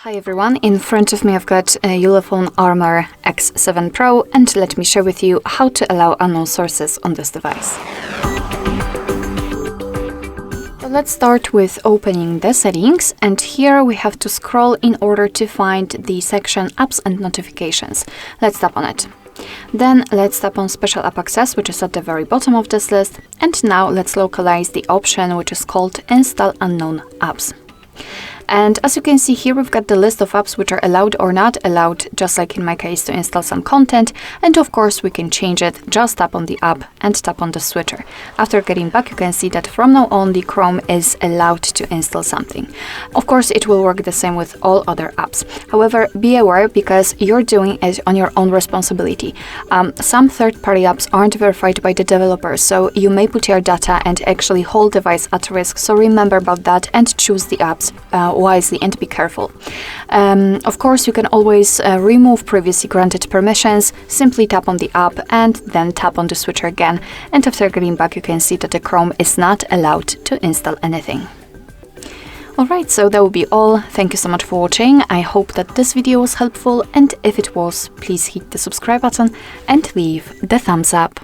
Hi everyone, in front of me I've got a Ulefone Armor X7 Pro, and let me share with you how to allow unknown sources on this device. So let's start with opening the settings, and here we have to scroll in order to find the section Apps and Notifications. Let's tap on it. Then let's tap on Special App Access, which is at the very bottom of this list, and now let's localize the option which is called Install Unknown Apps. And as you can see here, we've got the list of apps which are allowed or not allowed, just like in my case, to install some content. And of course, we can change it. Just tap on the app and tap on the switcher. After getting back, you can see that from now on, the Chrome is allowed to install something. Of course, it will work the same with all other apps. However, be aware, because you're doing it on your own responsibility. Some third-party apps aren't verified by the developers, so you may put your data and actually whole device at risk. So remember about that and choose the apps wisely and be careful. Of course, you can always remove previously granted permissions. Simply tap on the app and then tap on the switcher again. And after getting back, you can see that the Chrome is not allowed to install anything. Alright, so that will be all. Thank you so much for watching. I hope that this video was helpful, and if it was, please hit the subscribe button and leave the thumbs up.